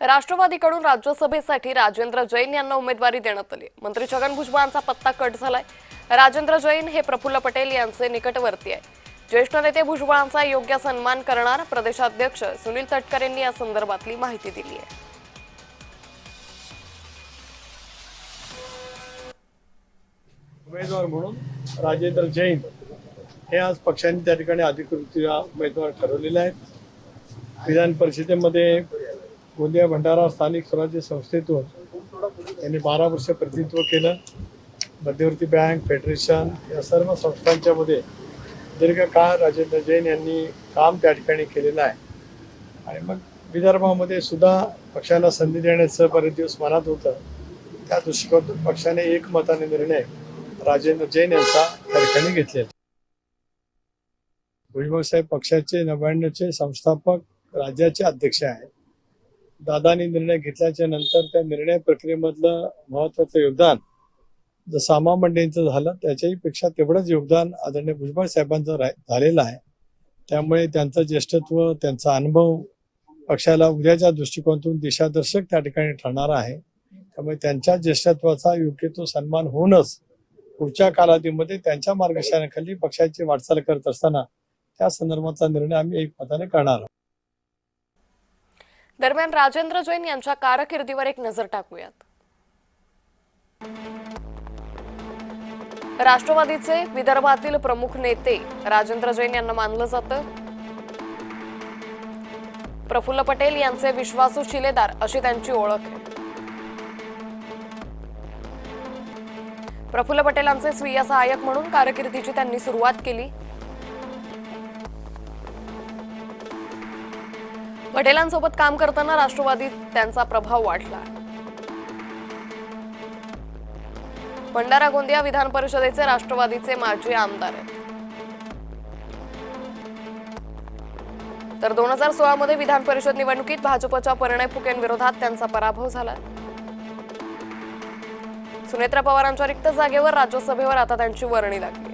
राष्ट्रवादीकडून राज्यसभेसाठी राजेंद्र जैन यांना उमेदवारी देण्यात आली। मंत्री छगन भुजबळांचा पत्ता कट झालाय। राजेंद्र जैन हे प्रफुल्ल पटेल यांचे निकटवर्ती आहे। ज्येष्ठ नेते भुजबळांचा योग्य सन्मान करणार प्रदेशाध्यक्ष सुनील तटकरे यांनी या संदर्भातली माहिती दिली आहे। उमेदवार म्हणून राजेंद्र जैन हे आज पक्षाने त्या ठिकाणी अधिकृतरित्या उमेदवार ठरवलेले आहेत। विधान परिषदेमध्ये गोंदिया भंडारा स्थानिक स्वराज्य संस्थेतून त्यांनी 12 वर्ष प्रतिनिधित्व केलं। मध्यवर्ती बँक, फेडरेशन या सर्व संस्थांच्या मध्ये दीर्घकाळ राजेंद्र जैन यांनी काम त्या ठिकाणी केलेलं आहे। आणि मग विदर्भामध्ये सुद्धा पक्षाला संधी देण्याचं बरेच दिवस मनात होतं। त्या दृष्टिकोनातून पक्षाने एकमताने निर्णय राजेंद्र जैन यांचा त्या ठिकाणी घेतलेला। भुजबळ साहेब पक्षाचे 99चे संस्थापक राज्याचे अध्यक्ष आहेत। दादांनी निर्णय घेतल्याच्या नंतर त्या निर्णय प्रक्रियेमधलं महत्त्वाचं योगदान जसं मंडेंचं झालं त्याच्याही पेक्षा तेवढंच योगदान आदरणीय भुजबळ साहेबांचं झालेलं आहे। त्यामुळे त्यांचं ज्येष्ठत्व, त्यांचा अनुभव पक्षाला उद्याच्या दृष्टिकोनातून दिशादर्शक त्या ठिकाणी ठरणार आहे। त्यामुळे त्यांच्या ज्येष्ठत्वाचा योग्य तो सन्मान होऊनच पुढच्या कालावधीमध्ये त्यांच्या मार्गदर्शनाखाली पक्षाची वाटचाल करत असताना त्या संदर्भाचा निर्णय आम्ही एकमताने करणार आहोत। दरम्यान राजेंद्र जैन यांच्या कारकिर्दीवर एक नजर टाकूयात। राष्ट्रवादीचे विदर्भातील प्रमुख नेते राजेंद्र जैन यांना मानलं जातं। प्रफुल्ल पटेल यांचे विश्वासू शिलेदार अशी त्यांची ओळख आहे। प्रफुल्ल पटेलांचे स्वीय सहाय्यक म्हणून कारकिर्दीची त्यांनी सुरुवात केली। पटेलांसोबत काम करताना राष्ट्रवादीत त्यांचा प्रभाव वाढला। भंडारा गोंदिया विधान परिषदेचे राष्ट्रवादीचे माजी आमदार आहेत। तर 2016 मध्ये विधान परिषद निवडणुकीत भाजपच्या परिणय फुकेंविरोधात त्यांचा पराभव झाला। सुनेत्रा पवारांच्या रिक्त जागेवर राज्यसभेवर आता त्यांची वर्णी लागली।